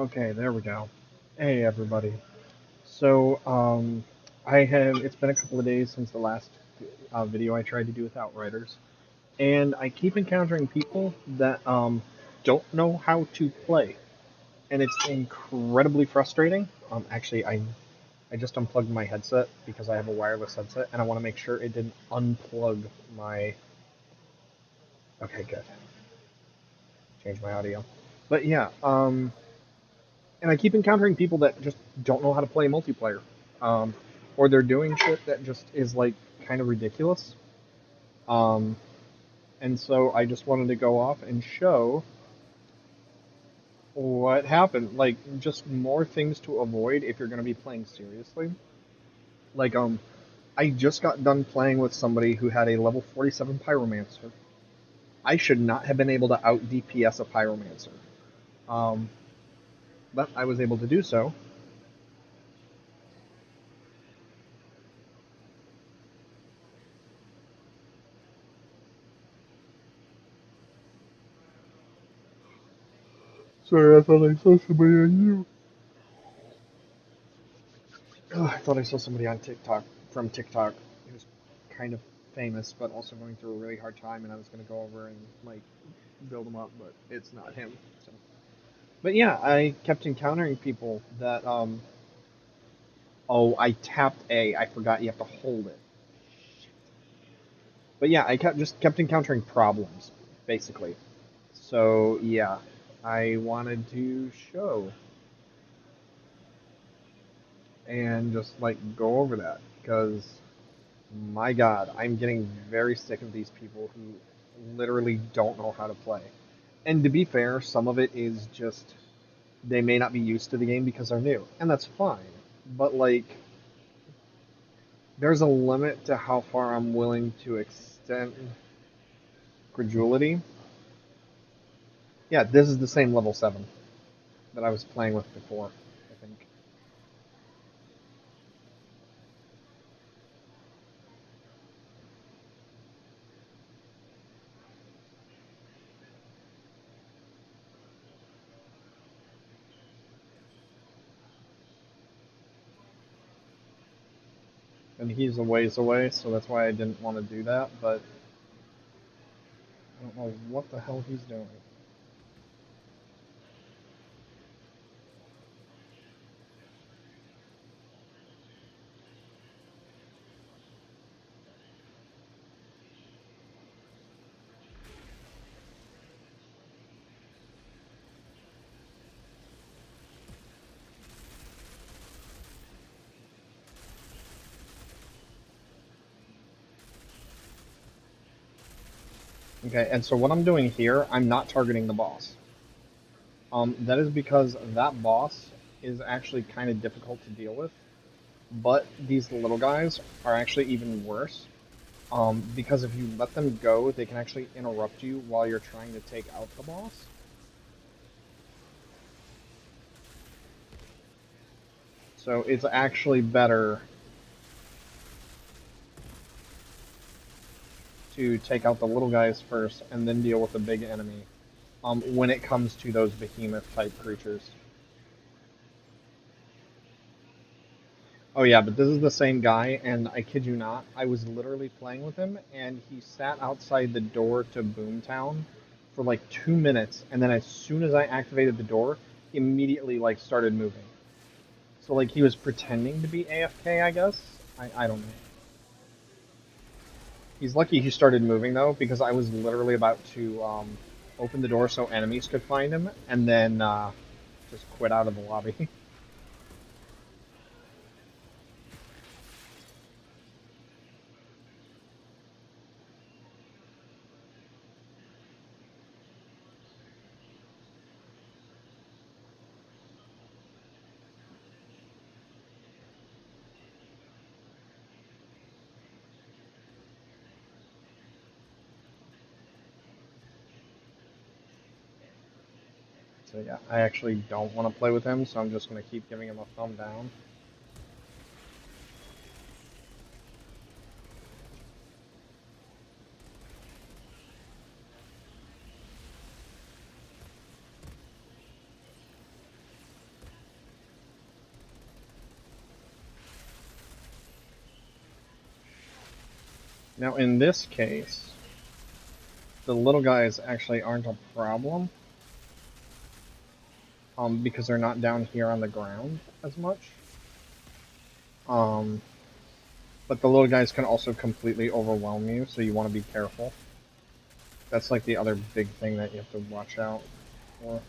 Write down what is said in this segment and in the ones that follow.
Okay, there we go. Hey everybody. So, it's been a couple of days since the last video I tried to do with Outriders, and I keep encountering people that don't know how to play, and it's incredibly frustrating. I just unplugged my headset because I have a wireless headset, and I want to make sure it didn't unplug my. Okay, good. Change my audio. But yeah, and I keep encountering people that just don't know how to play multiplayer, um, or they're doing shit that just is like kind of ridiculous. Um, and so I just wanted to go off and show what happened. Like just more things to avoid if you're going to be playing seriously. Like I just got done playing with somebody who had a level 47 pyromancer. I should not have been able to out DPS a pyromancer, um, but I was able to do so. Sorry, I thought I saw somebody on you. Oh, I thought I saw somebody on TikTok from TikTok who's kind of famous, but also going through a really hard time, and I was gonna go over and like build him up, but it's not him. So, but yeah, I kept encountering people that oh, I tapped A. I forgot you have to hold it. But yeah, I kept encountering problems basically. So yeah, I wanted to show and just like go over that because my God, I'm getting very sick of these people who literally don't know how to play. And to be fair, some of it is just they may not be used to the game because they're new, and that's fine. But like, there's a limit to how far I'm willing to extend credulity. Yeah, this is the same level 7 that I was playing with before, I think. And he's a ways away, so that's why I didn't want to do that, but I don't know what the hell he's doing. Okay, and so what I'm doing here, I'm not targeting the boss. That is because that boss is actually kind of difficult to deal with, but these little guys are actually even worse. Because if you let them go, they can actually interrupt you while you're trying to take out the boss. So it's actually better to take out the little guys first and then deal with the big enemy when it comes to those behemoth type creatures. Oh yeah, but this is the same guy, and I kid you not, I was literally playing with him, and he sat outside the door to Boomtown for like 2 minutes, and then as soon as I activated the door, immediately like started moving. So like he was pretending to be AFK, I guess. I don't know. He's lucky he started moving though, because I was literally about to open the door so enemies could find him, and then just quit out of the lobby. So yeah, I actually don't want to play with him, so I'm just gonna keep giving him a thumb down. Now, in this case, the little guys actually aren't a problem, because they're not down here on the ground as much. Um, but the little guys can also completely overwhelm you, so you want to be careful. That's like the other big thing that you have to watch out for.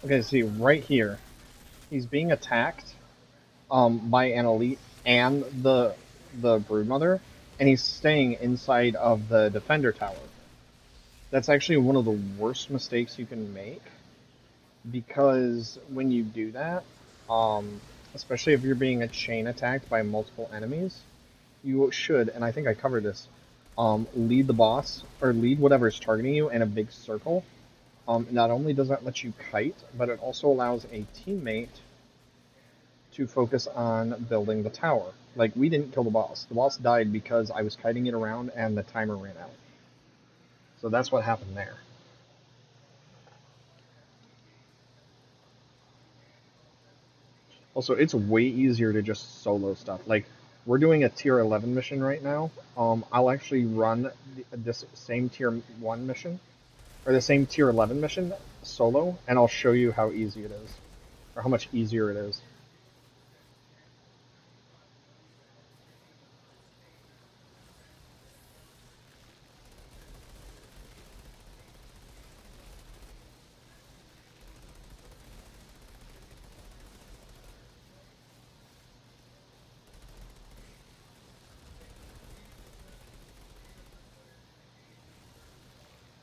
Okay, see, right here, he's being attacked by an elite and the broodmother, and he's staying inside of the defender tower. That's actually one of the worst mistakes you can make, because when you do that, especially if you're being a chain attacked by multiple enemies, you should, and I think I covered this, lead the boss or lead whatever's targeting you in a big circle. Not only does that let you kite, but it also allows a teammate to focus on building the tower. Like, we didn't kill the boss. The boss died because I was kiting it around and the timer ran out. So that's what happened there. Also, it's way easier to just solo stuff. Like, we're doing a tier 11 mission right now. I'll actually run this same tier 1 mission, or the same tier 11 mission solo, and I'll show you how easy it is, or how much easier it is.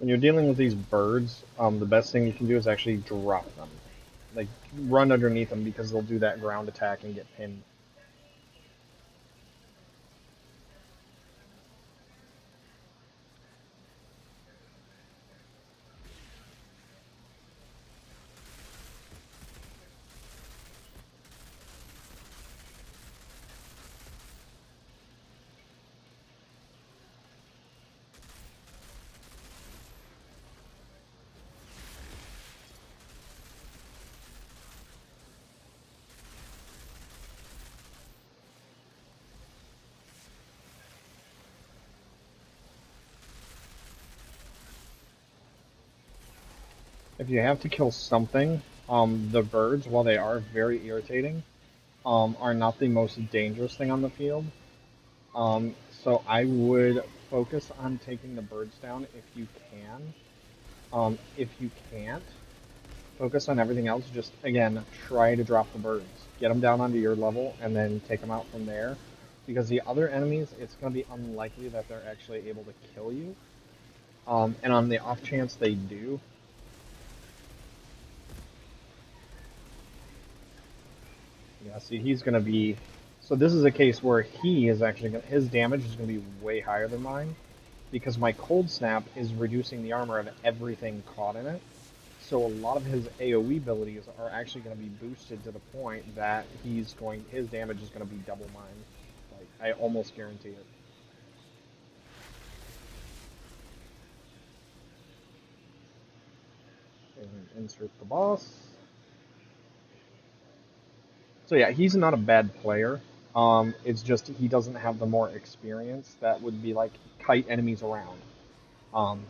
When you're dealing with these birds, the best thing you can do is actually drop them. Like, run underneath them, because they'll do that ground attack and get pinned. If you have to kill something, the birds, while they are very irritating, are not the most dangerous thing on the field. So I would focus on taking the birds down if you can. If you can't, focus on everything else. Just, again, try to drop the birds. Get them down onto your level, and then take them out from there. Because the other enemies, it's going to be unlikely that they're actually able to kill you. And on the off chance they do, yeah, see, he's going to be... So this is a case where he is actually going to... His damage is going to be way higher than mine, because my Cold Snap is reducing the armor of everything caught in it. So a lot of his AoE abilities are actually going to be boosted to the point that his damage is going to be double mine. Like, I almost guarantee it. And insert the boss. So yeah, he's not a bad player. It's just he doesn't have the more experience that would be like kite enemies around. Um,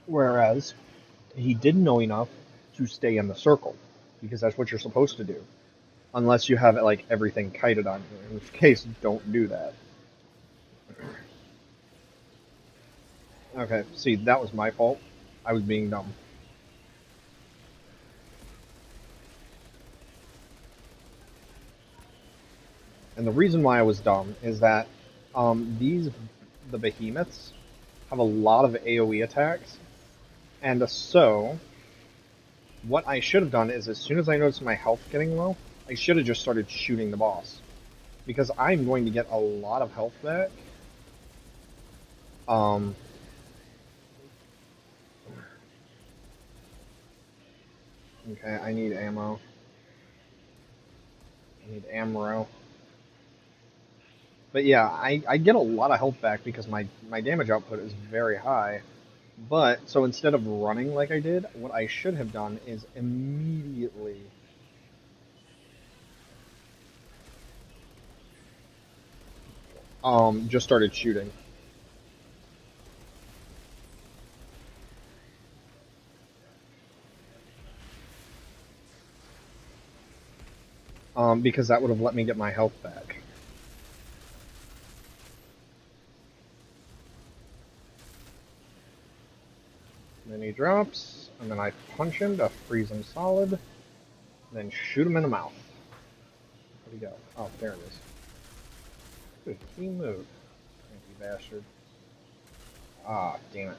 Whereas he did know enough to stay in the circle because that's what you're supposed to do, unless you have like everything kited on you. In which case, don't do that. Okay, see, that was my fault. I was being dumb. And the reason why I was dumb is that the behemoths have a lot of AoE attacks, and so what I should have done is as soon as I noticed my health getting low, I should have just started shooting the boss because I'm going to get a lot of health back. Um, okay, I need ammo. I need ammo. But yeah, I get a lot of health back because my damage output is very high. But so instead of running like I did, what I should have done is immediately just started shooting. Because that would have let me get my health back. And then he drops, and then I punch him to freeze him solid, and then shoot him in the mouth. Where'd he go? Oh, there it is. Good, he moved. Thank you, bastard. Ah, damn it.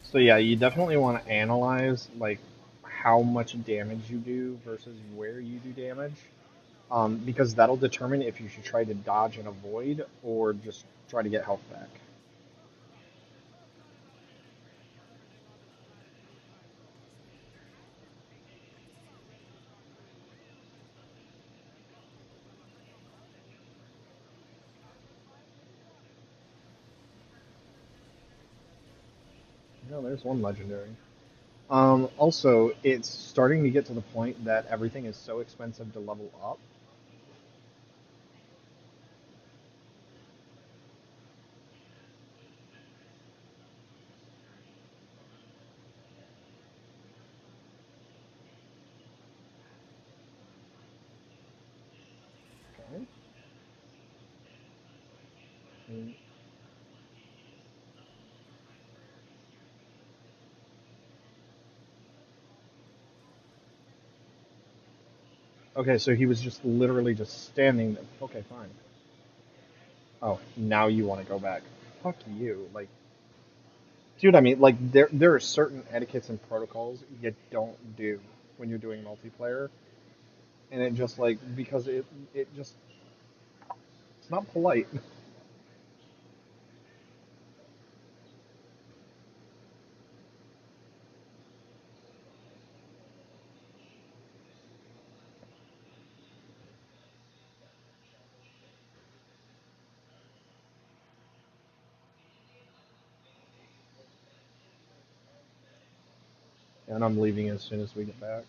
So yeah, you definitely want to analyze like how much damage you do versus where you do damage, because that'll determine if you should try to dodge and avoid or just try to get health back. No, there's one legendary. Also, it's starting to get to the point that everything is so expensive to level up. Okay. Mm. Okay, so he was just literally just standing there. Okay, fine. Oh, now you want to go back. Fuck you. Like, dude, I mean, like, there are certain etiquettes and protocols you don't do when you're doing multiplayer, and it just like because it just it's not polite. And I'm leaving as soon as we get back.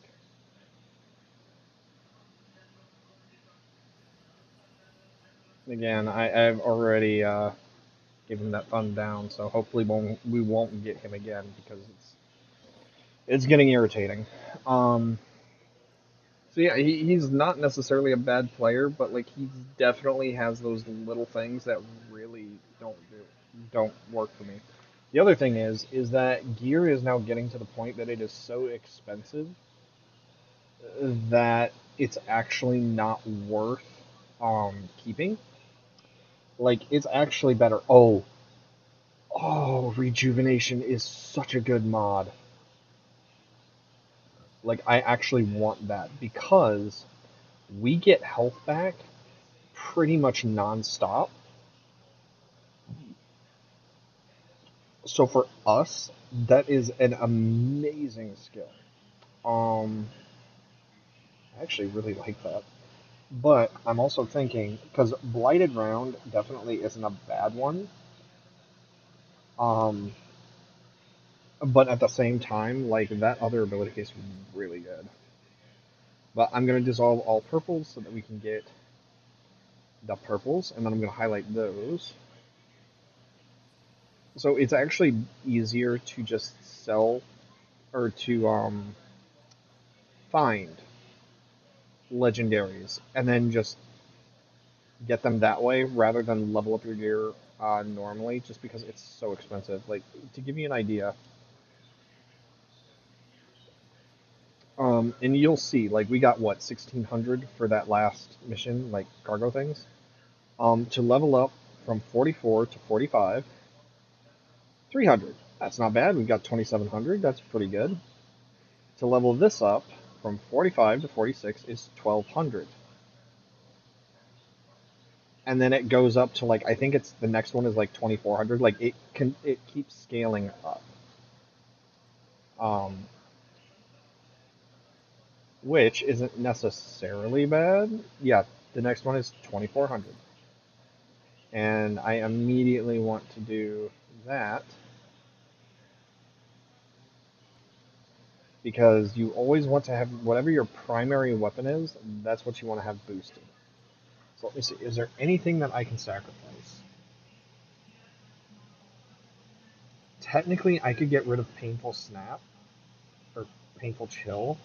Again, I've already given that thumb down, so hopefully we won't get him again because it's getting irritating. Um, so yeah, he's not necessarily a bad player, but like he definitely has those little things that really don't work for me. The other thing is that gear is now getting to the point that it is so expensive that it's actually not worth keeping. Like it's actually better. Oh, rejuvenation is such a good mod. Like I actually want that because we get health back pretty much non-stop. So for us, that is an amazing skill. Um, I actually really like that. But I'm also thinking because blighted round definitely isn't a bad one. Um, but at the same time, like that other ability case was really good. But I'm gonna dissolve all purples so that we can get the purples, and then I'm gonna highlight those. So it's actually easier to just sell or to find legendaries and then just get them that way rather than level up your gear normally, just because it's so expensive. Like to give you an idea, and you'll see, like we got what 1600 for that last mission, like cargo things. To level up from 44 to 45, 300. That's not bad. We've got 2700. That's pretty good. To level this up from 45 to 46 is 1200. And then it goes up to like I think it's the next one is like 2400. Like it keeps scaling up. Um, which isn't necessarily bad. Yeah, the next one is 2400. And I immediately want to do that because you always want to have whatever your primary weapon is, that's what you want to have boosted. So let me see, is there anything that I can sacrifice? Technically, I could get rid of Painful Snap or Painful Chill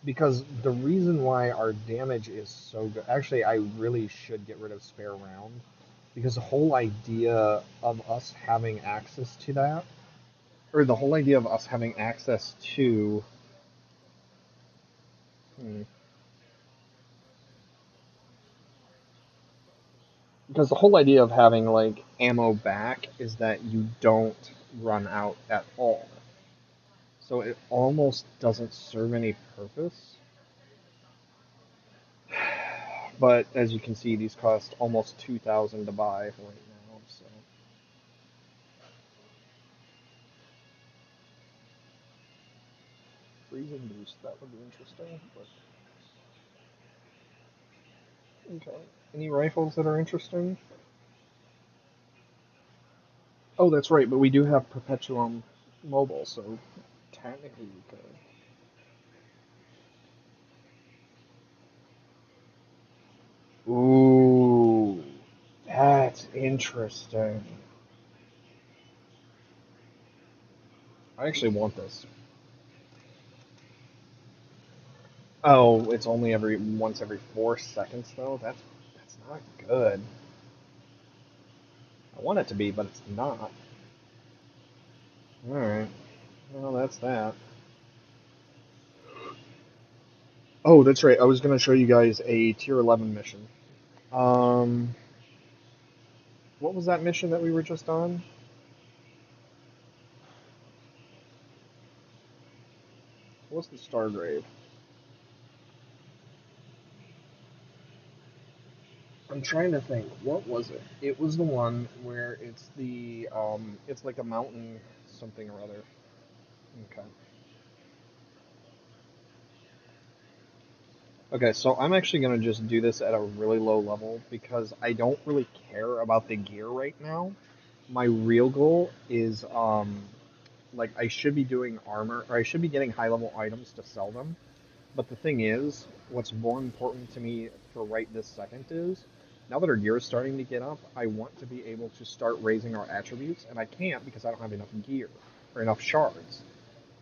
because the reason why our damage is so good. Actually, I really should get rid of Spare Round because the whole idea of us having access to that, or the whole idea of us having access to, hmm, because the whole idea of having like ammo back is that you don't run out at all. So it almost doesn't serve any purpose. But as you can see, these cost almost 2,000 to buy right now. So freezing boost, that would be interesting. But okay, any rifles that are interesting? Oh, that's right. But we do have Perpetuum Mobile, so technically we could. Ooh, that's interesting. I actually want this. Oh, it's only every once every 4 seconds though. That's not good. I want it to be, but it's not. All right. Well, that's that. Oh, that's right. I was gonna show you guys a tier 11 mission. Um, what was that mission that we were just on? What's the Stargrave? I'm trying to think. What was it? It was the one where it's like a mountain something or other. Okay. Okay, so I'm actually gonna just do this at a really low level because I don't really care about the gear right now. My real goal is like I should be doing armor or I should be getting high level items to sell them. But the thing is, what's more important to me for right this second is now that our gear is starting to get up, I want to be able to start raising our attributes, and I can't because I don't have enough gear or enough shards.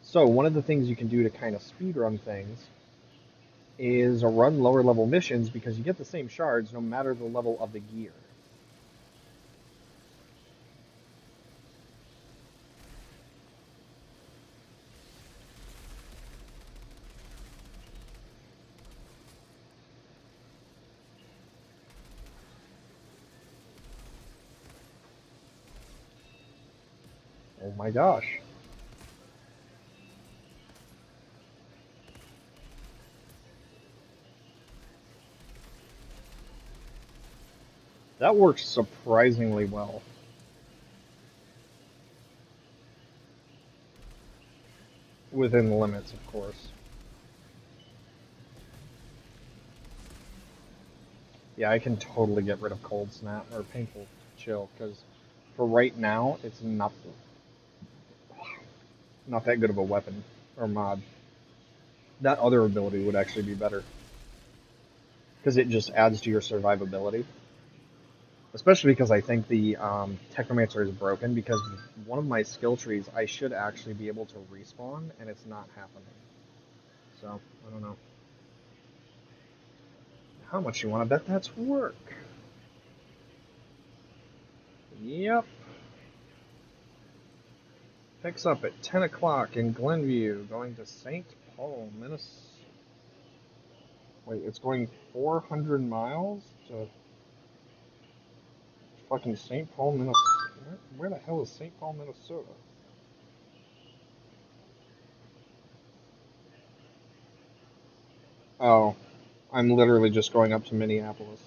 So one of the things you can do to kind of speed run things is run lower level missions because you get the same shards no matter the level of the gear. Oh my gosh. That works surprisingly well. Within the limits, of course. Yeah, I can totally get rid of Cold Snap or Painful Chill because for right now, it's nothing. not that good of a weapon or mod. That other ability would actually be better because it just adds to your survivability. Especially because I think the Technomancer is broken because one of my skill trees I should actually be able to respawn and it's not happening. So I don't know. How much you want to bet that's work? Yep. Picks up at 10 o'clock in Glenview, going to St. Paul, Minnesota. Wait, it's going 400 miles to fucking St. Paul, Minnesota. Where the hell is St. Paul, Minnesota? Oh, I'm literally just going up to Minneapolis.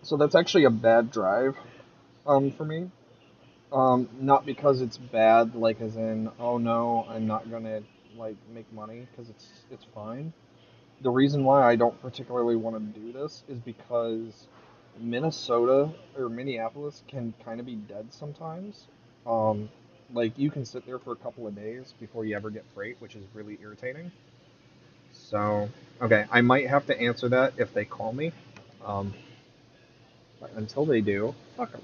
So that's actually a bad drive, for me. Not because it's bad, like as in, oh no, I'm not gonna like make money, because it's fine. The reason why I don't particularly want to do this is because Minnesota or Minneapolis can kind of be dead sometimes. Um, like you can sit there for a couple of days before you ever get freight, which is really irritating. So, okay, I might have to answer that if they call me. Um, but until they do, fuck them.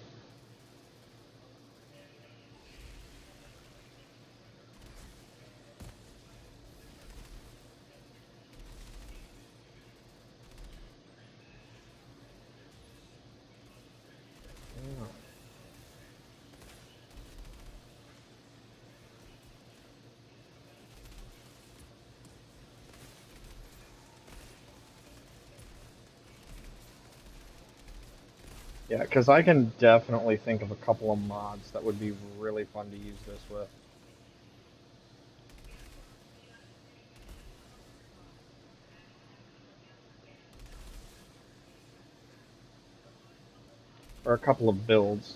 Yeah, because I can definitely think of a couple of mods that would be really fun to use this with. Or a couple of builds.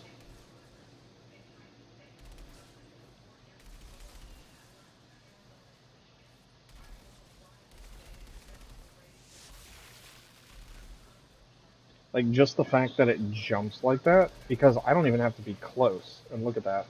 Like just the fact that it jumps like that, because I don't even have to be close. And look at that.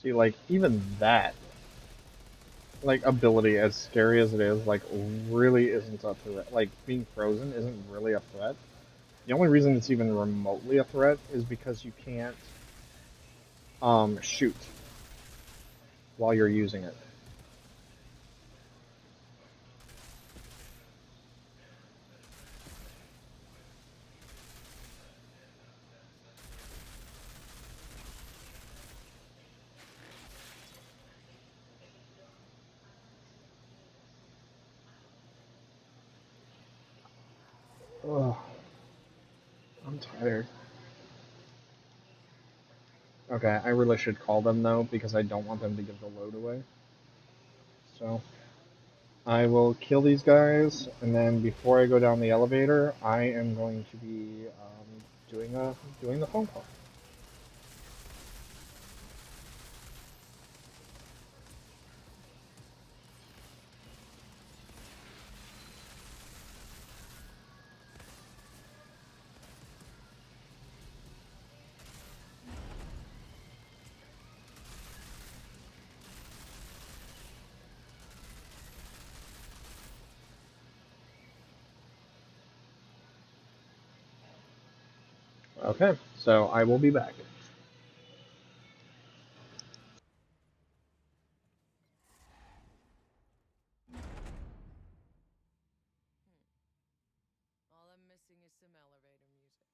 See, like even that, like ability, as scary as it is, like really isn't a threat. Like being frozen isn't really a threat. The only reason it's even remotely a threat is because you can't shoot while you're using it. Ugh, I'm tired. Okay, I really should call them though because I don't want them to give the load away. So I will kill these guys, and then before I go down the elevator, I am going to be doing the phone call. Okay, so I will be back. All I'm missing is some elevator music.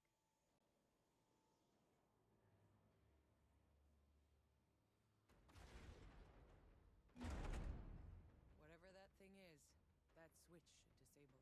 Whatever that thing is, that switch should disable it.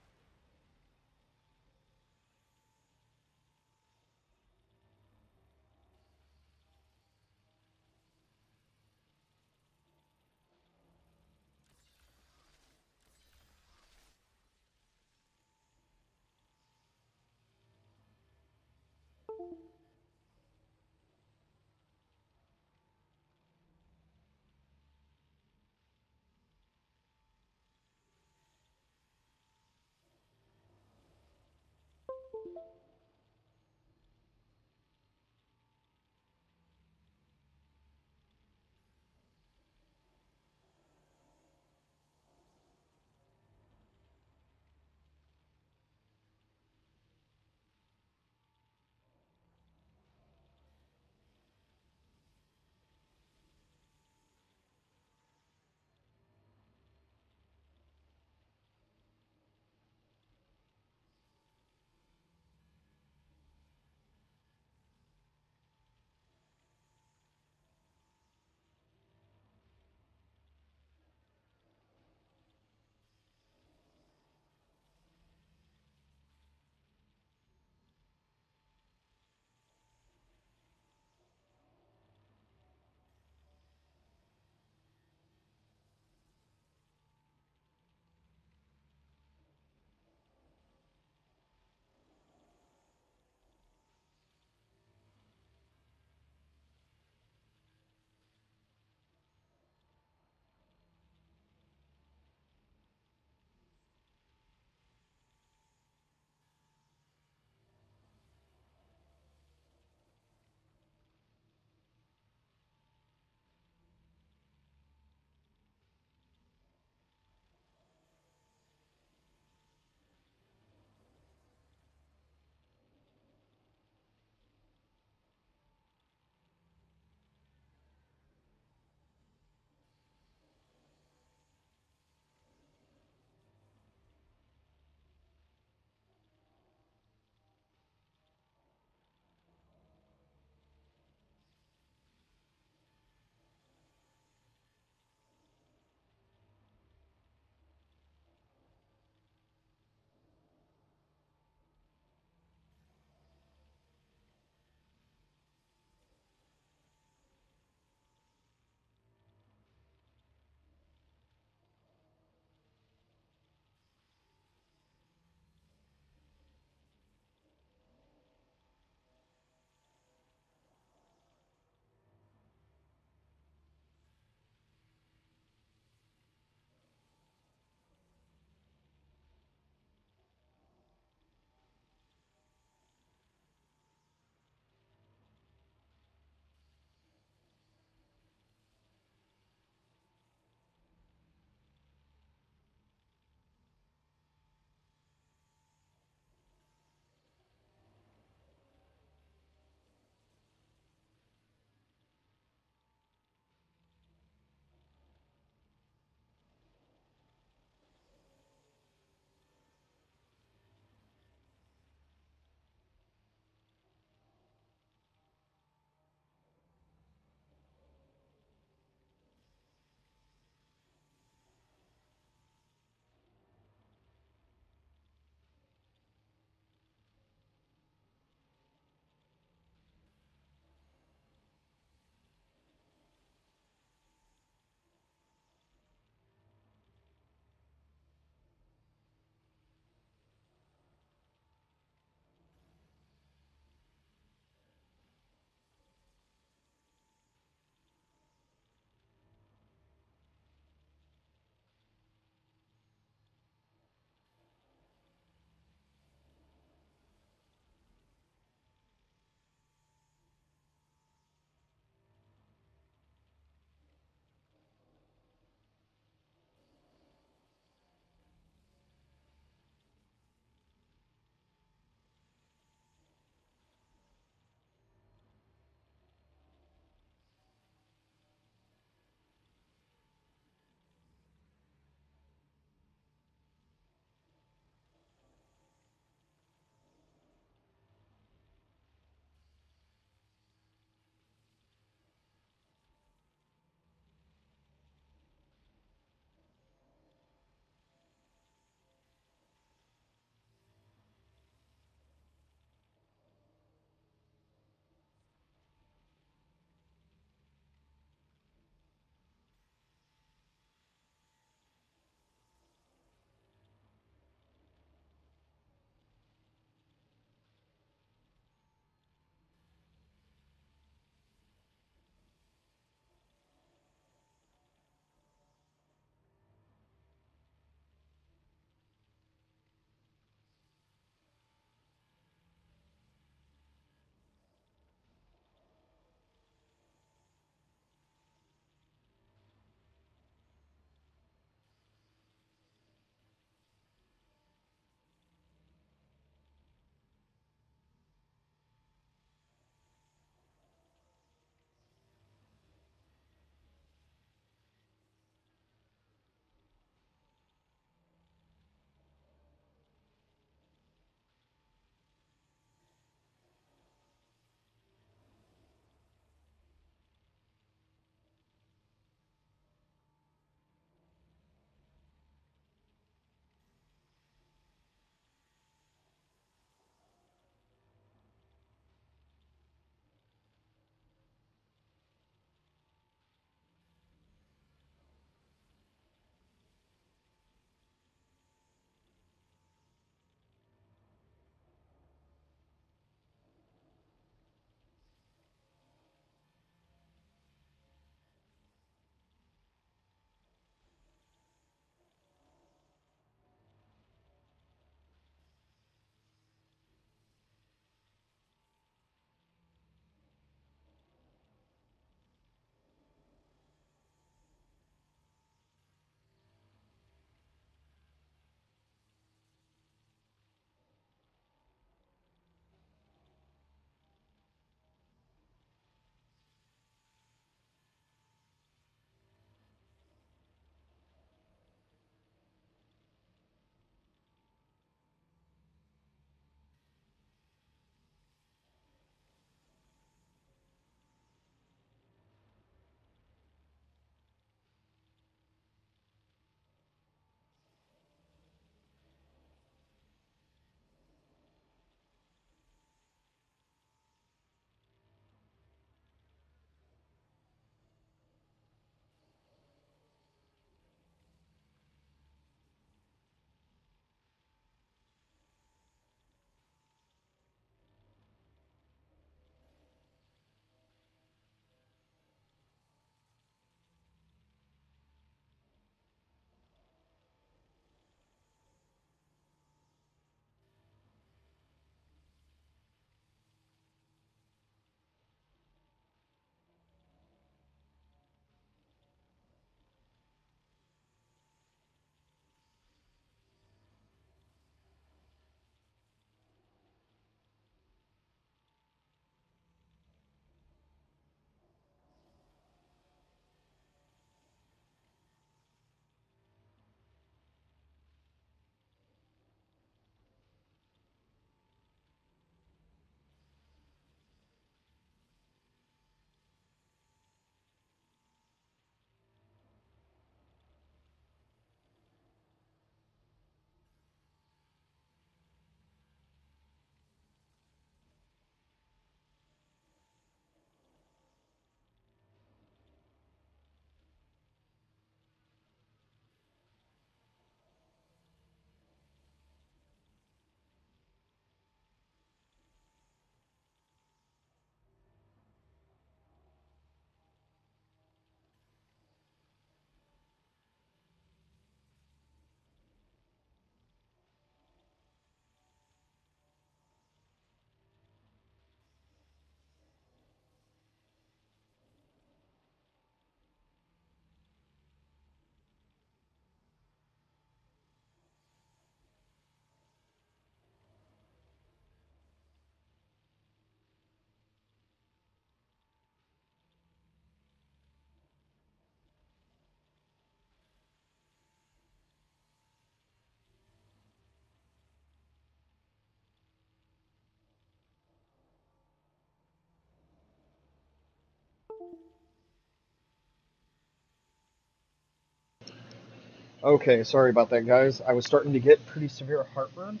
Okay, sorry about that, guys. I was starting to get pretty severe heartburn.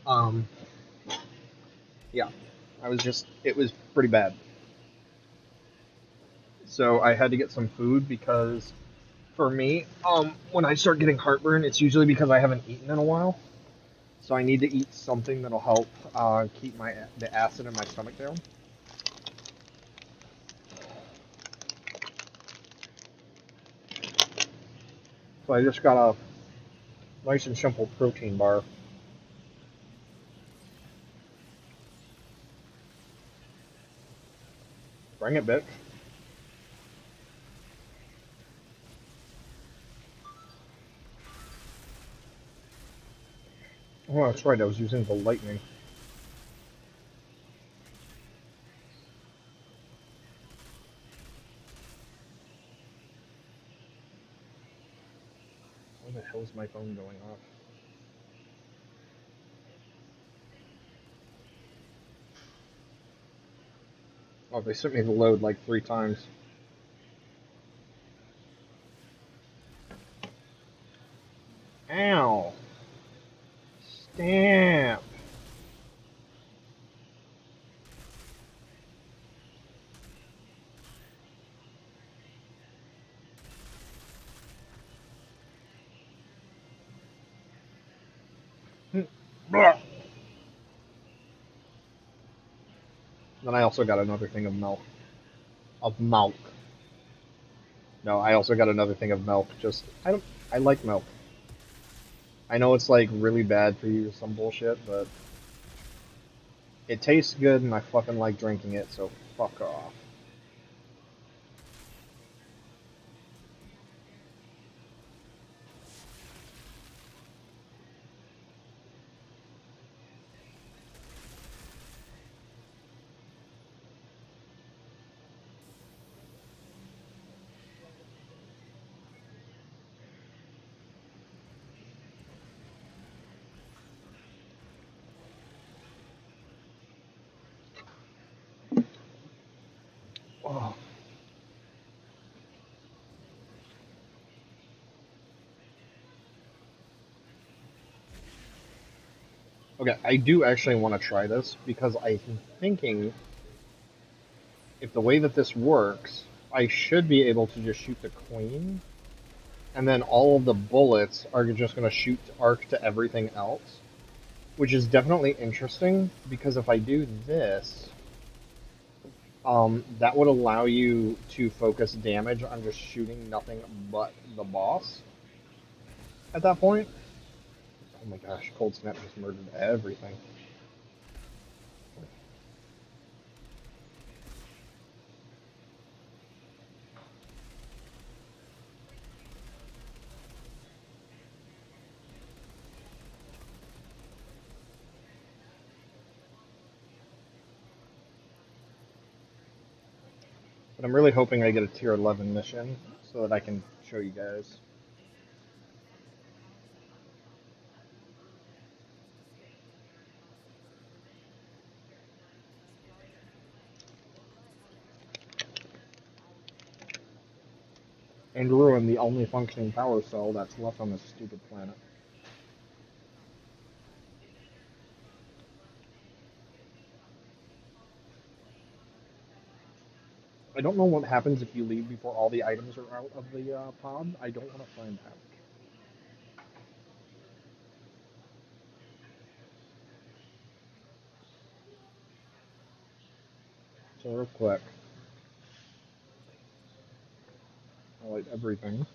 Um, yeah, it was pretty bad. So I had to get some food because for me, when I start getting heartburn, it's usually because I haven't eaten in a while. So I need to eat something that'll help keep the acid in my stomach down. So I just got a nice and simple protein bar. Bring it, bitch. Oh, that's right. I was using the lightning. Why the hell is my phone going off? Oh, they sent me the load like 3 times. Ow! Stamp! Then I also got another thing of milk. Of milk. No, I also got another thing of milk. Just I like milk. I know it's like really bad for you or some bullshit, but it tastes good and I fucking like drinking it, so fuck off. Oh. Okay, I do actually want to try this because I'm thinking if the way that this works, I should be able to just shoot the queen, and then all of the bullets are just going to shoot arc to everything else, which is definitely interesting because if I do this, that would allow you to focus damage on just shooting nothing but the boss at that point. Oh my gosh, Cold Snap just murdered everything. But I'm really hoping I get a tier 11 mission so that I can show you guys. And ruin the only functioning power cell that's left on this stupid planet. I don't know what happens if you leave before all the items are out of the pod. I don't want to find out. So real quick, I like everything.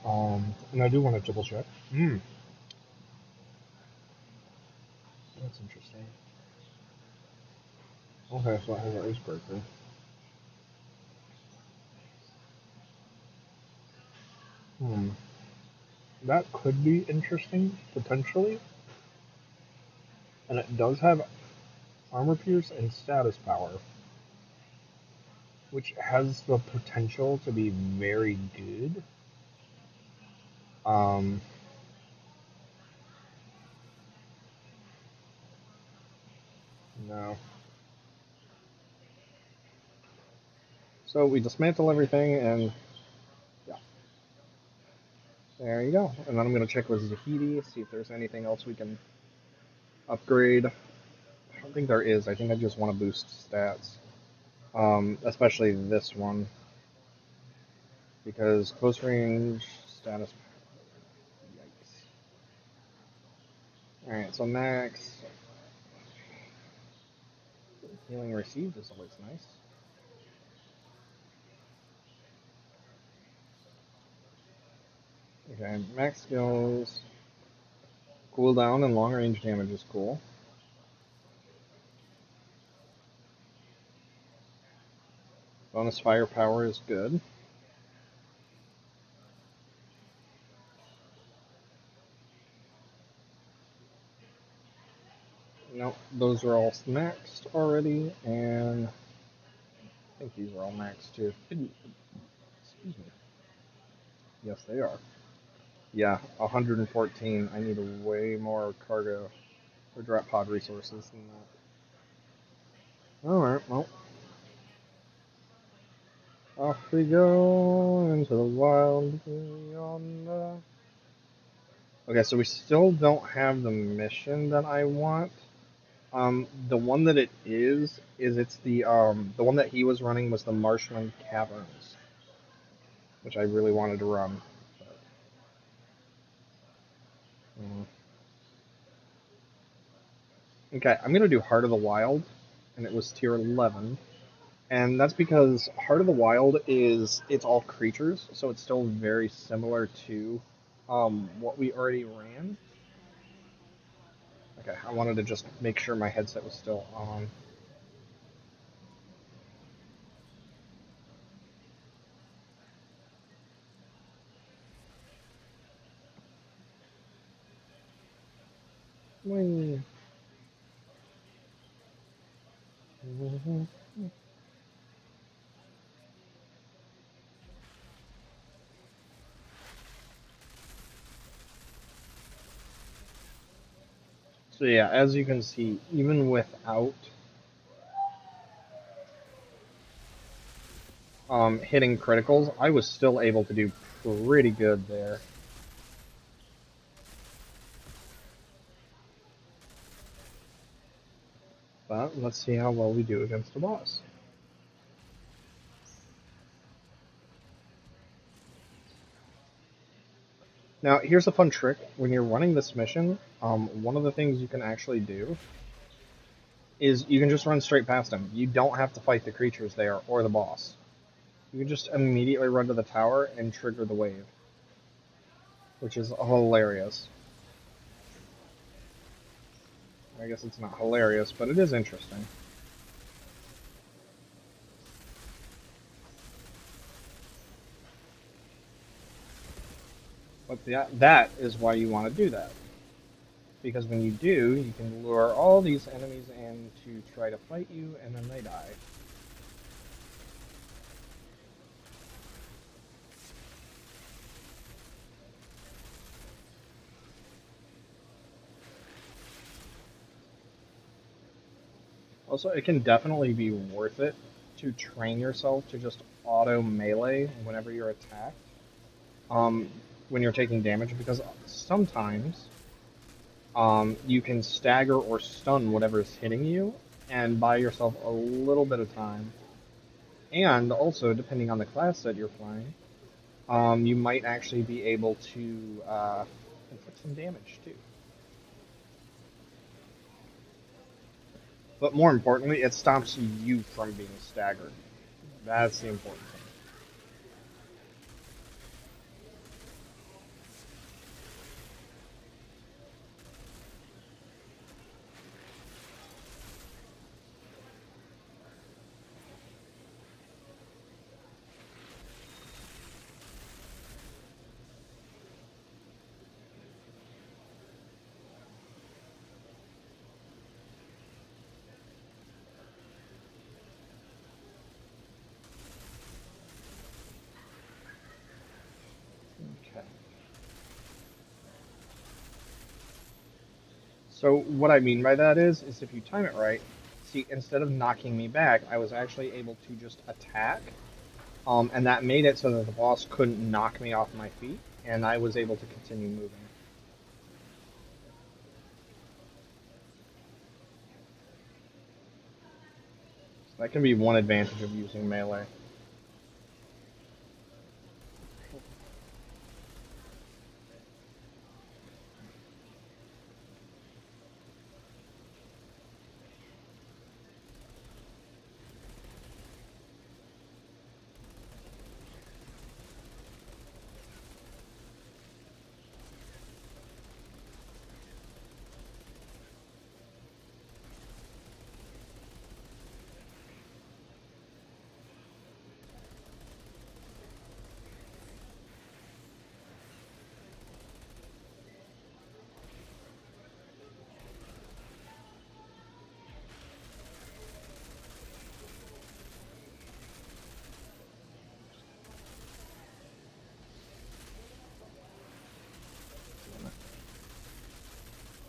And I do want to double check. That's interesting. Okay, so I have an icebreaker. Hmm. That could be interesting, potentially. And it does have armor pierce and status power, which has the potential to be very good. Um, no. So we dismantle everything, and yeah, there you go. And then I'm gonna check with Zahidi, see if there's anything else we can upgrade. I don't think there is. I think I just want to boost stats, especially this one because close range status. Yikes! All right, so max healing received is always nice. Okay, max skills, cooldown, and long range damage is cool. Bonus firepower is good. Nope, those are all maxed already, and I think these are all maxed too. Excuse me. Yes, they are. Yeah, 114. I need way more cargo or drop pod resources than that. Alright, well, off we go into the wild beyond the... Okay, so we still don't have the mission that I want. The one that it is it's the one that he was running was the Marshland Caverns, which I really wanted to run. But, Okay, I'm gonna do Heart of the Wild, and it was tier 11, and that's because Heart of the Wild is it's all creatures, so it's still very similar to what we already ran. Okay, I wanted to just make sure my headset was still on. Wing. So yeah, as you can see, even without hitting criticals, I was still able to do pretty good there. But let's see how well we do against the boss. Now, here's a fun trick. When you're running this mission, one of the things you can actually do is you can just run straight past him. You don't have to fight the creatures there or the boss. You can just immediately run to the tower and trigger the wave, which is hilarious. I guess it's not hilarious, but it is interesting. But that is why you want to do that. Because when you do, you can lure all these enemies in to try to fight you, and then they die. Also, it can definitely be worth it to train yourself to just auto melee whenever you're attacked, um, when you're taking damage, because sometimes you can stagger or stun whatever is hitting you and buy yourself a little bit of time. And also, depending on the class that you're playing, you might actually be able to inflict some damage too. But more importantly, it stops you from being staggered. That's the important thing. Okay. So what I mean by that is if you time it right, see, instead of knocking me back, I was actually able to just attack And that made it so that the boss couldn't knock me off my feet, and I was able to continue moving. So that can be one advantage of using melee.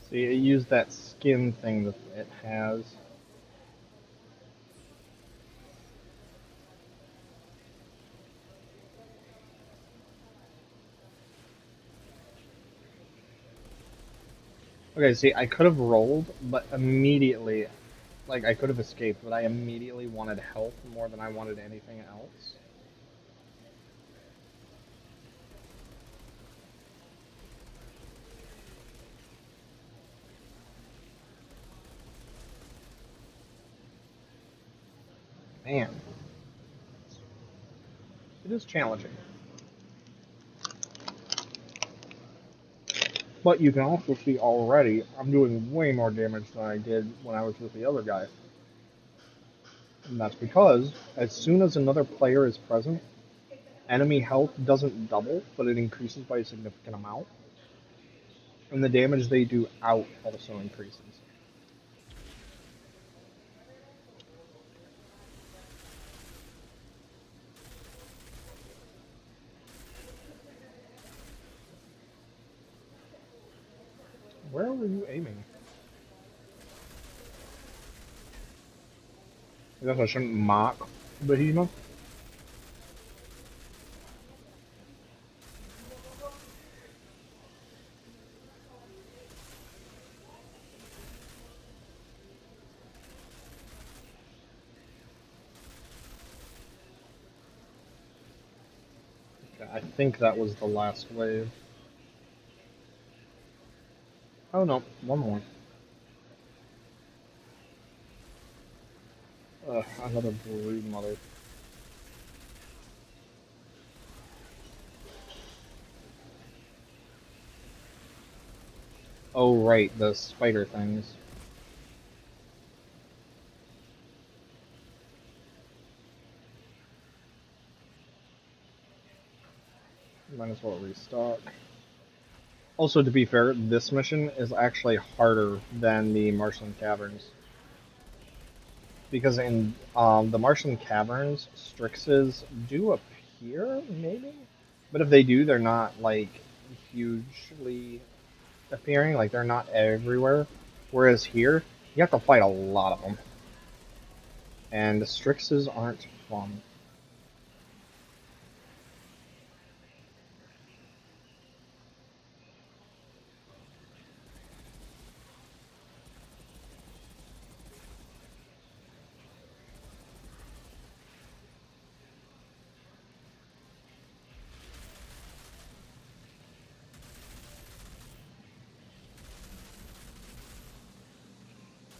See, it used that skin thing that it has. Okay, see, I could have rolled, but immediately, like, I could have escaped, but I immediately wanted health more than I wanted anything else. Man, it is challenging. But you can also see already, I'm doing way more damage than I did when I was with the other guy. And that's because, as soon as another player is present, enemy health doesn't double, but it increases by a significant amount. And the damage they do out also increases. Where were you aiming? I guess I shouldn't mock Behemoth. I think that was the last wave. Oh no, one more. Another brood mother. Oh right, the spider things. Might as well restock. Also, to be fair, this mission is actually harder than the Martian Caverns. Because in the Martian Caverns, Strixes do appear, maybe? But if they do, they're not, like, hugely appearing. Like, they're not everywhere. Whereas here, you have to fight a lot of them. And the Strixes aren't fun.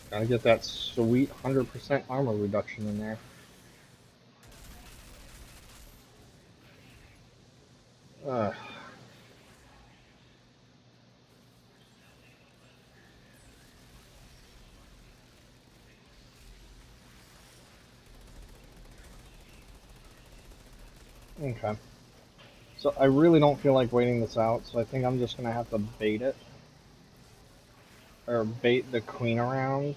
Gotta get that sweet 100% armor reduction in there. Ugh. Okay. So I really don't feel like waiting this out, so I think I'm just gonna have to bait it. Or bait the queen around.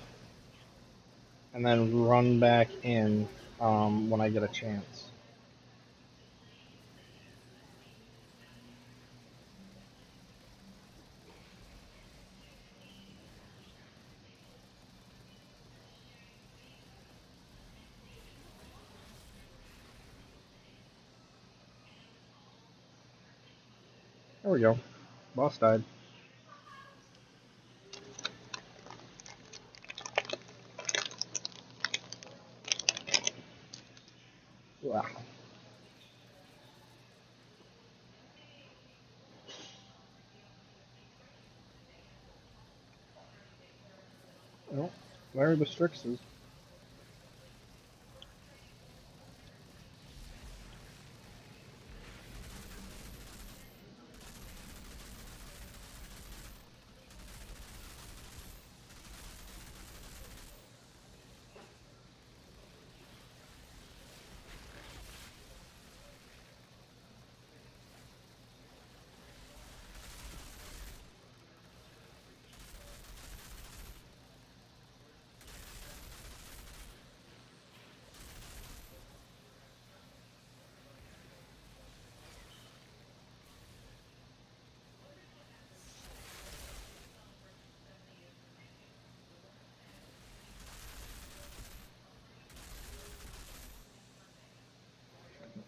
And then run back in when I get a chance. There we go. Boss died. Wow. Well, where are the Strixes?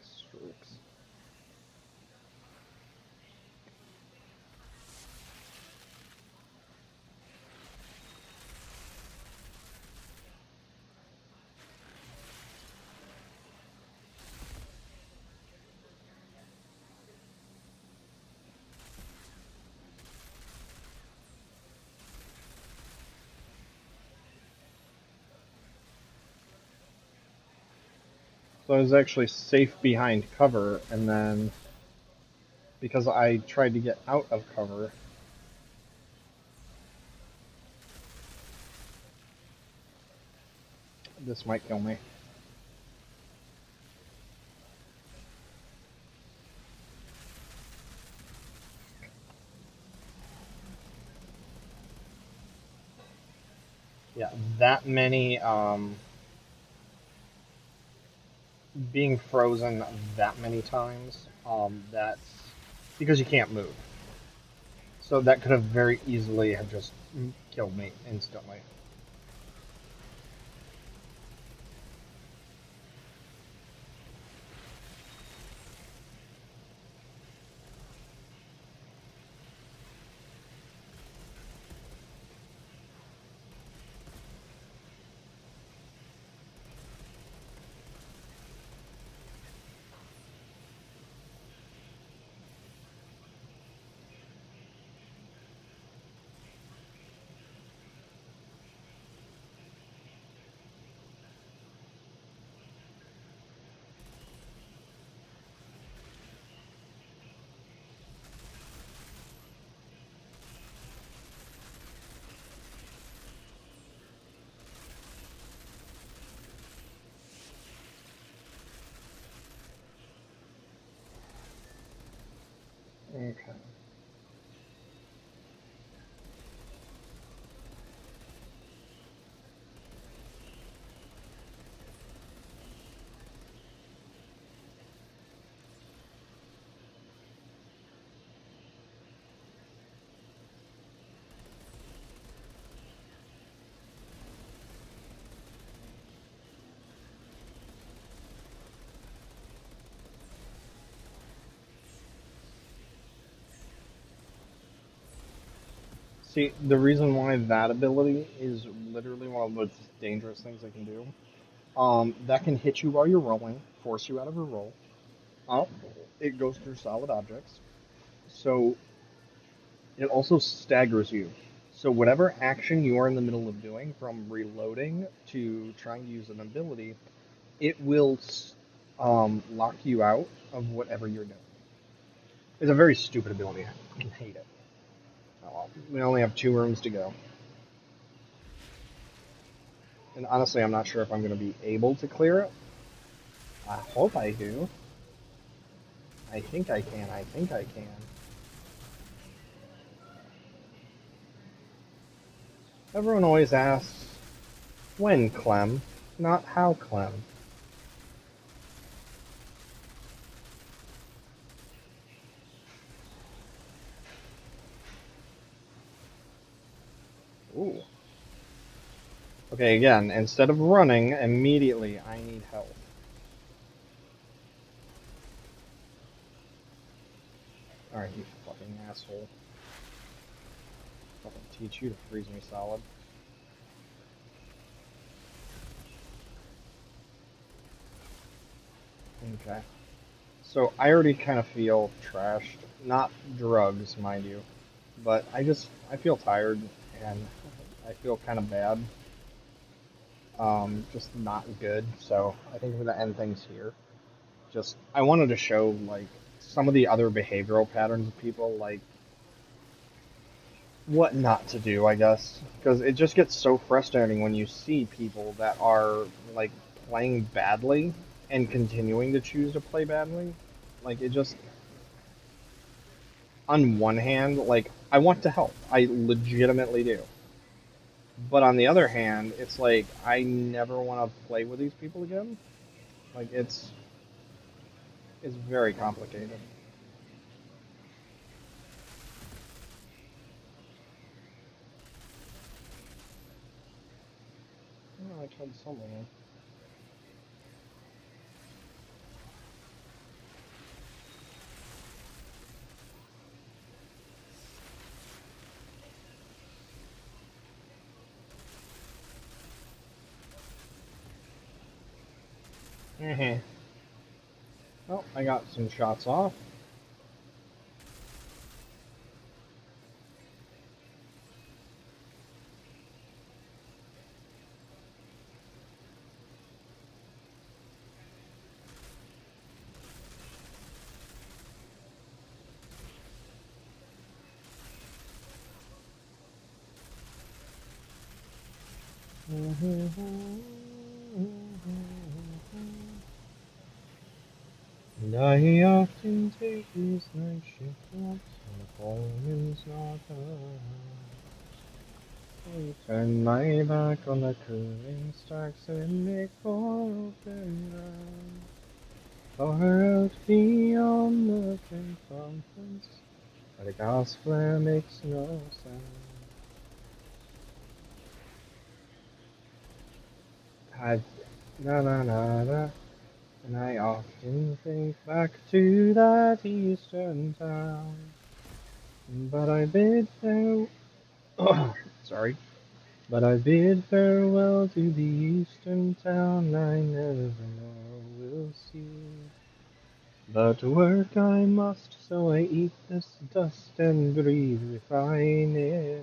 Strix. So I was actually safe behind cover, and then because I tried to get out of cover, this might kill me. Yeah, that many, being frozen that many times, that's because you can't move. So that could have very easily have just killed me instantly. Okay. See, the reason why that ability is literally one of the most dangerous things I can do, that can hit you while you're rolling, force you out of a roll. Oh, it goes through solid objects. So it also staggers you. So whatever action you are in the middle of doing, from reloading to trying to use an ability, it will lock you out of whatever you're doing. It's a very stupid ability. I fucking hate it. Oh well, we only have 2 rooms to go. And honestly, I'm not sure if I'm going to be able to clear it. I hope I do. I think I can. I think I can. Everyone always asks, when, Clem? Not how, Clem. Ooh. Okay, again, instead of running, immediately I need help. Alright, you fucking asshole. Fucking teach you to freeze me solid. Okay. So I already kind of feel trashed. Not drugs, mind you, but I feel tired and I feel kind of bad. Just not good. So I think we're gonna end things here. Just I wanted to show like some of the other behavioral patterns of people, like what not to do, I guess, because it just gets so frustrating when you see people that are like playing badly and continuing to choose to play badly. Like it just, on one hand, like I want to help, I legitimately do, but on the other hand, it's like I never want to play with these people again. Like it's very complicated. Oh, I killed someone. Mm-hmm. Oh, I got some shots off. And I often take these night shift walks when the foreman's not around. I turn my back on the cooling stacks and make for open ground. Far out beyond the circumference, where the gas flare makes no sound. I've na na na na. And I often think back to that eastern town, but I bid farewell. Sorry, but I bid farewell to the eastern town I never more will see. But work I must, so I eat this dust and breathe refinery.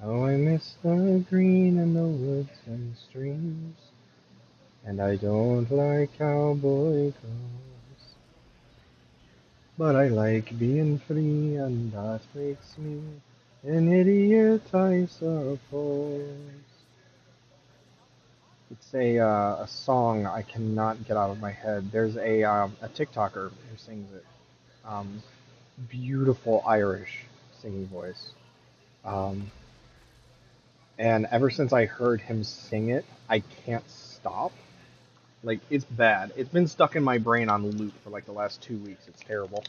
How I miss the green and the woods and streams, and I don't like cowboy clothes. But I like being free, and that makes me an idiot, I suppose. It's a song I cannot get out of my head. There's a TikToker who sings it. Um, Beautiful Irish singing voice. Um, and ever since I heard him sing it, I can't stop. Like it's bad. It's been stuck in my brain on loop for like the last 2 weeks. It's terrible.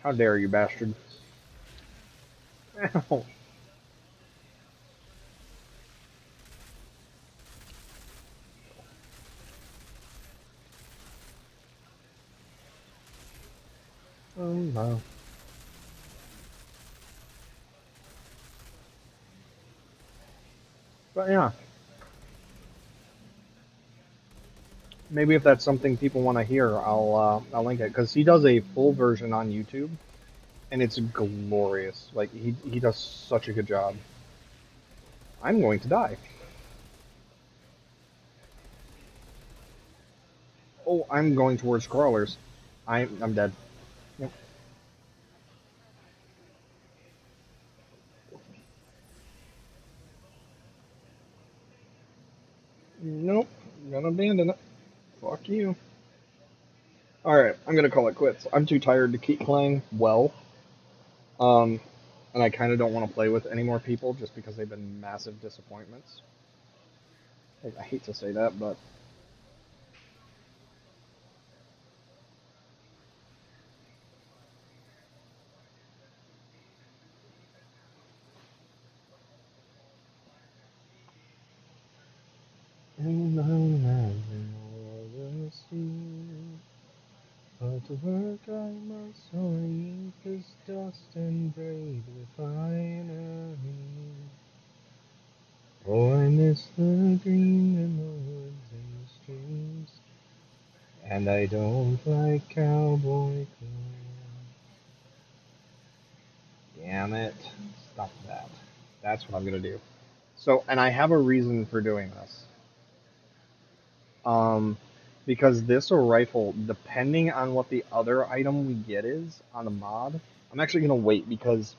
How dare you, bastard! Ow. Oh no. But yeah, maybe if that's something people want to hear, I'll link it because he does a full version on YouTube, and it's glorious. Like he does such a good job. I'm going to die. Oh, I'm going towards crawlers. I'm dead. Yep. Nope. I'm gonna abandon it. Fuck you. All right, I'm gonna call it quits. I'm too tired to keep playing well. Um, and I kind of don't want to play with any more people just because they've been massive disappointments. I hate to say that, but steal. But to work I must sweep this dust and brave the finery. Oh, I miss the green in the woods and the streams, and I don't like cowboy clothes. Damn it. Stop that. That's what I'm gonna do. So, and I have a reason for doing this. Um, because this rifle, depending on what the other item we get is on the mod, I'm actually gonna wait because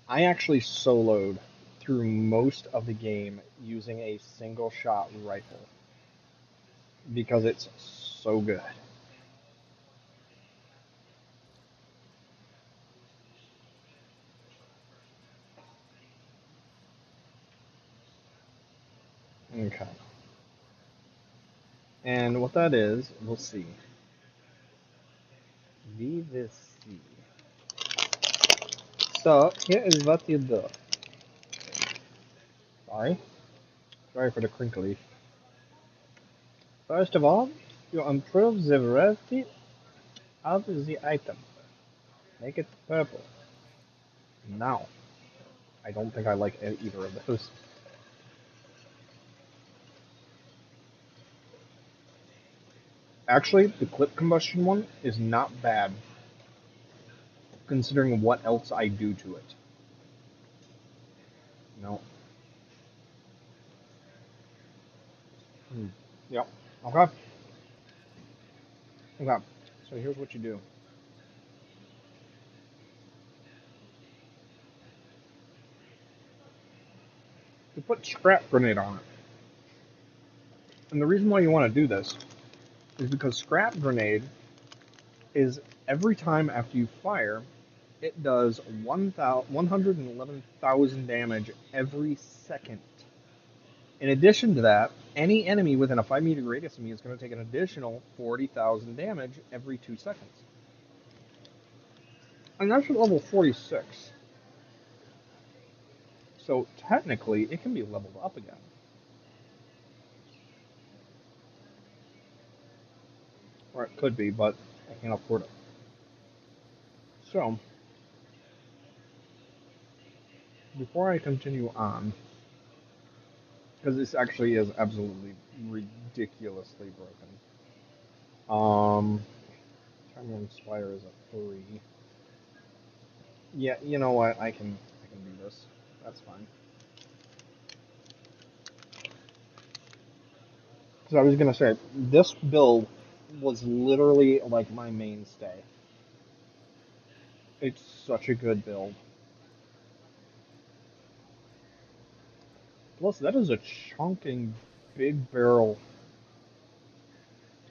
I actually soloed through most of the game using a single shot rifle because it's so good. Okay. And what that is, we'll see. VVC. So, here is what you do. Sorry. Sorry for the crinkly. First of all, you improve the rarity of the item. Make it purple. Now, I don't think I like either of those. Actually, the clip combustion one is not bad, considering what else I do to it. No. Hmm. Yep. Okay. Okay. So here's what you do. You put scrap grenade on it. And the reason why you want to do this is because scrap grenade is every time after you fire, it does 111,000 damage every second. In addition to that, any enemy within a 5 meter radius of me is going to take an additional 40,000 damage every 2 seconds. And that's at level 46. So technically, it can be leveled up again. Or it could be, but I can't afford it. So, before I continue on, because this actually is absolutely ridiculously broken. Time to inspire is a 3. Yeah, you know what? I can do this. That's fine. So I was gonna say this build was literally like my mainstay. It's such a good build. Plus, that is a chunking big barrel.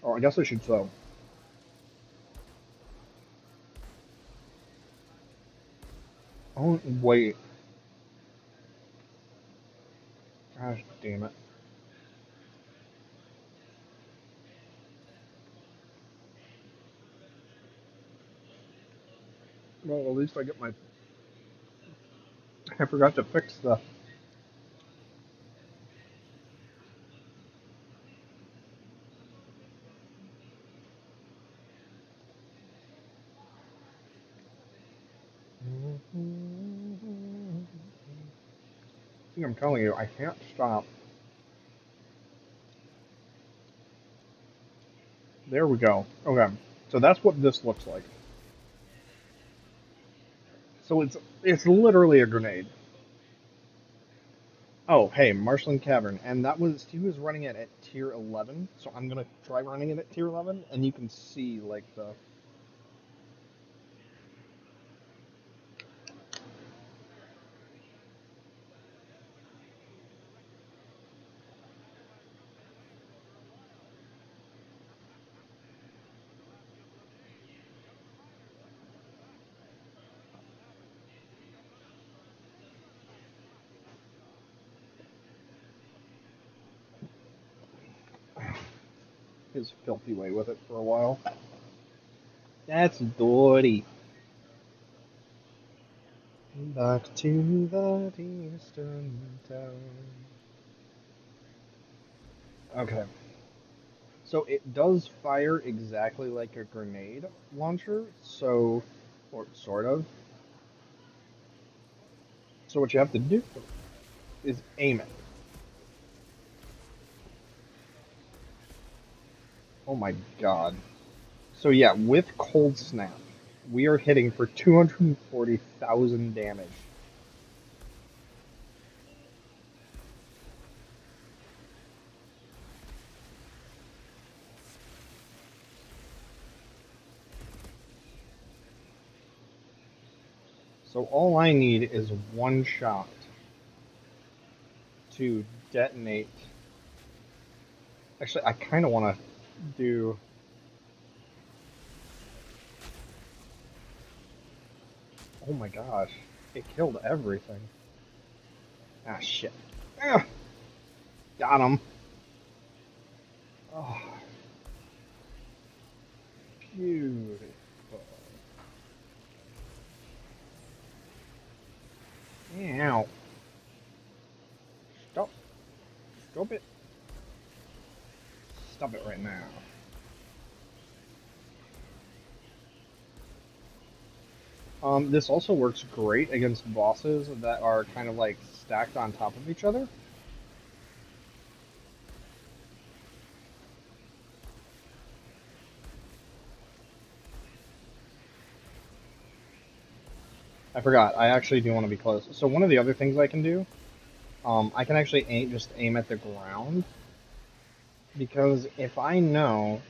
Oh, I guess I should so. Oh wait, gosh damn it. Well, at least I get my. I forgot to fix the. See, I'm telling you, I can't stop. There we go. Okay, so that's what this looks like. So it's literally a grenade. Oh, hey, Marshland Cavern, and that was he was running it at tier 11. So I'm gonna try running it at tier 11, and you can see like the. His filthy way with it for a while. That's dirty. Back to that eastern town. Okay, So it does fire exactly like a grenade launcher, so, or sort of. So what you have to do is aim it. Oh my god. So yeah, with Cold Snap, we are hitting for 240,000 damage. So all I need is one shot to detonate. Actually, I kind of want to do. Oh my gosh, it killed everything. Ah, shit. Ah, got him. Oh, beautiful. Ow. Stop. Stop it. Stop it right now. This also works great against bosses that are kind of like stacked on top of each other. I forgot. I actually do want to be close. So one of the other things I can do, I can actually just aim at the ground because if I know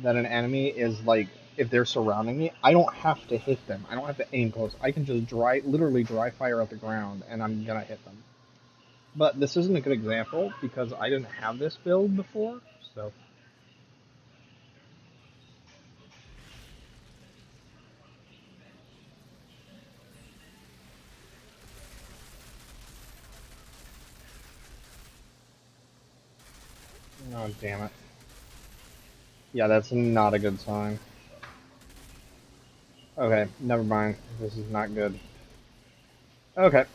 that an enemy is like if they're surrounding me, I don't have to hit them. I don't have to aim close. I can just literally dry fire at the ground, and I'm gonna hit them. But this isn't a good example because I didn't have this build before, so oh damn it. Yeah, that's not a good sign. Okay, never mind. This is not good. Okay.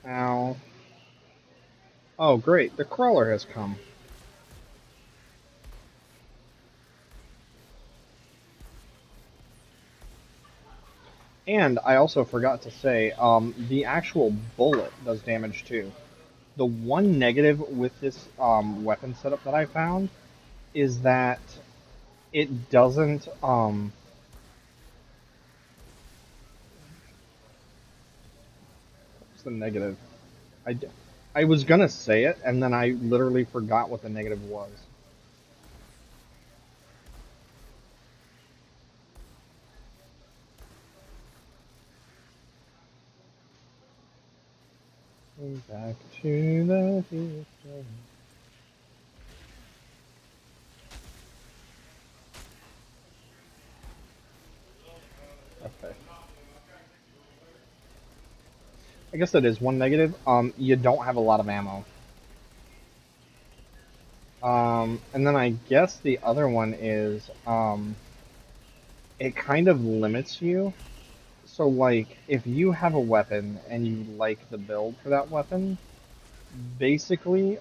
Ow. Oh, great. The crawler has come. And I also forgot to say, the actual bullet does damage too. The one negative with this weapon setup that I found is that it doesn't. What's the negative? I, I was gonna say it, and then I literally forgot what the negative was. Back to the future. Okay. I guess that is one negative. You don't have a lot of ammo. And then I guess the other one is, it kind of limits you. So, like, if you have a weapon and you like the build for that weapon, basically,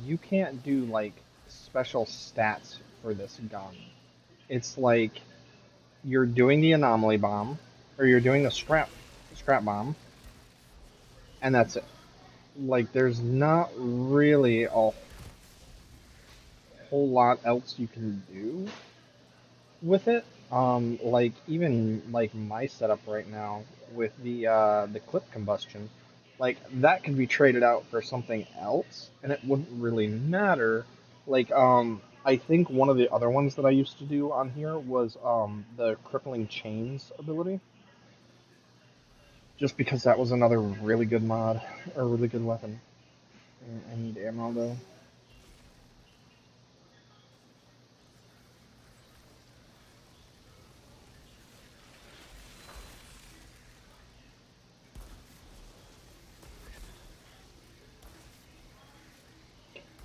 you can't do, like, special stats for this gun. It's like you're doing the anomaly bomb, or you're doing the scrap bomb, and that's it. Like, there's not really a whole lot else you can do with it. Like even like my setup right now with the clip combustion, like that could be traded out for something else, and it wouldn't really matter. Like I think one of the other ones that I used to do on here was the crippling chains ability, just because that was another really good mod or really good weapon. I need ammo though.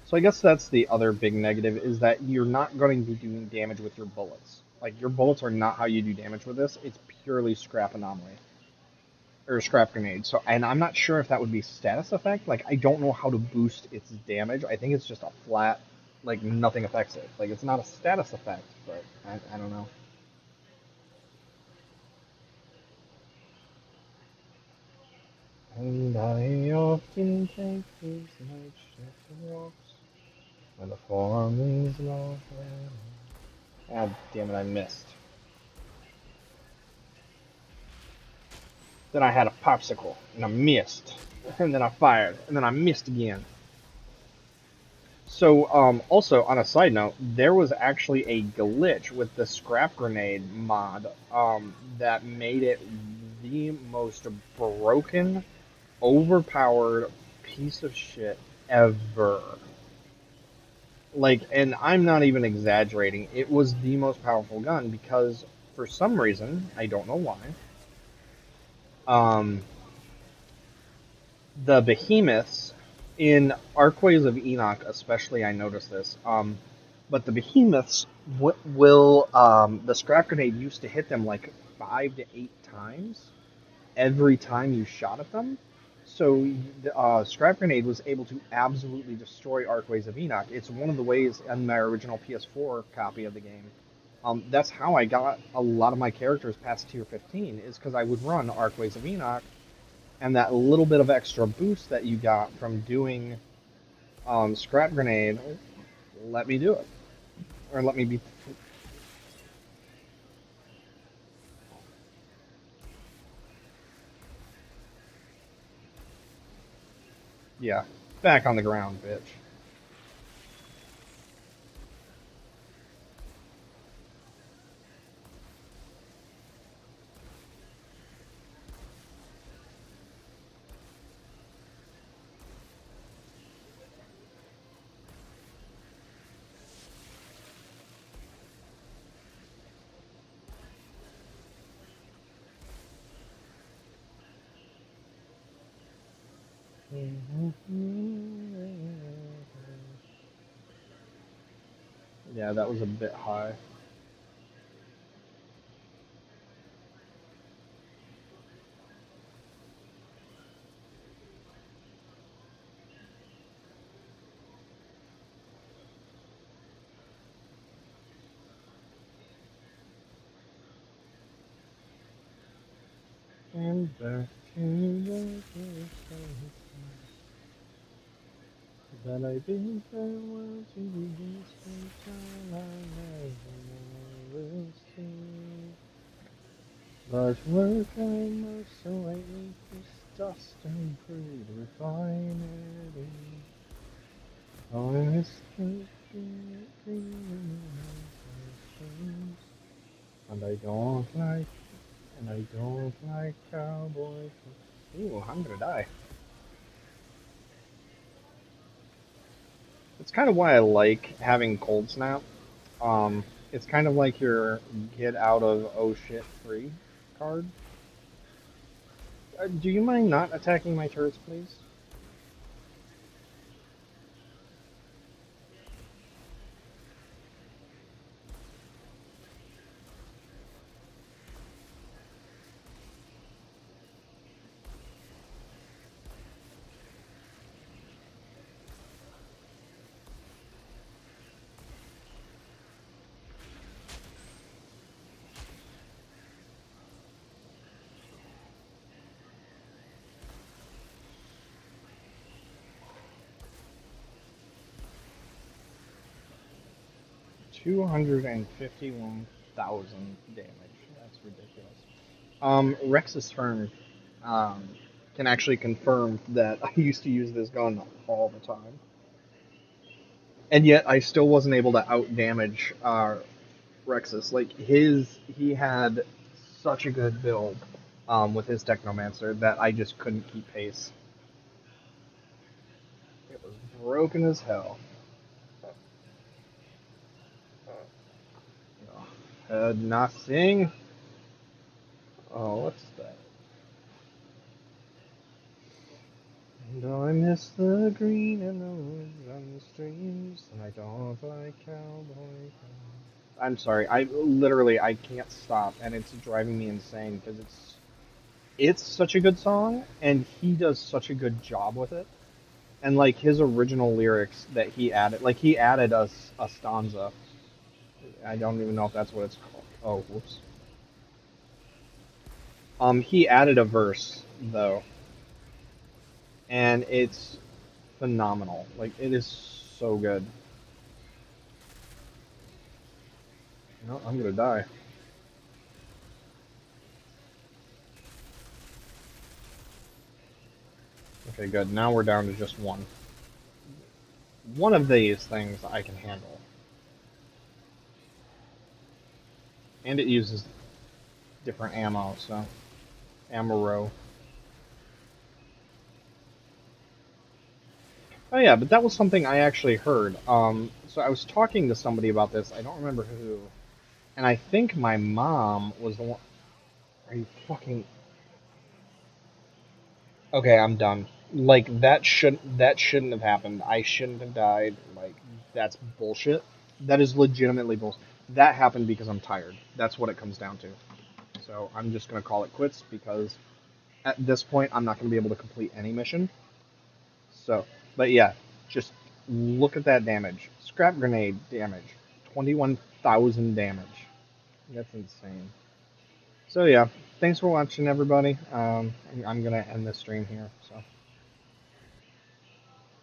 So I guess that's the other big negative is that you're not going to be doing damage with your bullets. Like your bullets are not how you do damage with this. It's purely scrap anomaly. or scrap grenade. So, and I'm not sure if that would be status effect. Like, I don't know how to boost its damage. I think it's just a flat, like nothing affects it. Like, it's not a status effect, but I don't know. And I often take these night shift walks when the form is low. God damn it, I missed. Then I had a popsicle, and I missed. And then I fired, and then I missed again. So, also on a side note, there was actually a glitch with the scrap grenade mod, that made it the most broken, overpowered piece of shit ever. Like, and I'm not even exaggerating. It was the most powerful gun because, for some reason, I don't know why, um, the behemoths in Archways of Enoch, especially, I noticed this. But the behemoths will the scrap grenade used to hit them like 5 to 8 times every time you shot at them. So the scrap grenade was able to absolutely destroy Archways of Enoch. It's one of the ways in my original PS4 copy of the game. That's how I got a lot of my characters past tier 15, is because I would run Archways of Enoch, and that little bit of extra boost that you got from doing scrap grenade let me do it, or let me be. Yeah, back on the ground, bitch. Yeah, that was a bit high. And back to the that I bid farewell to this time I never will see. But work I must, so I eat this dust and crude refinery. Oh, I miss the green trees, and I don't like, and I don't like cowboy. Ooh, I'm gonna die. It's kind of why I like having cold snap. It's kind of like your get out of oh shit free card. Do you mind not attacking my turrets, please? 251,000 damage. That's ridiculous. Rex's turn um, can actually confirm that I used to use this gun all the time, and yet I still wasn't able to out damage Rexus. Like he had such a good build with his Technomancer that I just couldn't keep pace. It was broken as hell. Nothing. Oh, what's that? And I miss the green and the woods and the streams, and I don't like cowboy. I'm sorry. I literally I can't stop, and it's driving me insane because it's it's such a good song, and he does such a good job with it. And like his original lyrics that he added, like he added a stanza. I don't even know if that's what it's called. Oh, whoops. He added a verse though, and it's phenomenal. Like it is so good. No, I'm gonna die. Okay, good. Now we're down to just one. One of these things I can handle, and it uses different ammo, so ammo. Oh yeah, but that was something I actually heard. So I was talking to somebody about this. I don't remember who, and I think my mom was the one. Are you fucking? Okay, I'm done. Like that shouldn't have happened. I shouldn't have died. Like that's bullshit. That is legitimately bullshit. That happened because I'm tired. That's what it comes down to. So I'm just gonna call it quits because at this point I'm not gonna be able to complete any mission. So, but yeah, just look at that damage. Scrap grenade damage, 21,000 damage. That's insane. So yeah, thanks for watching, everybody. I'm gonna end this stream here. So.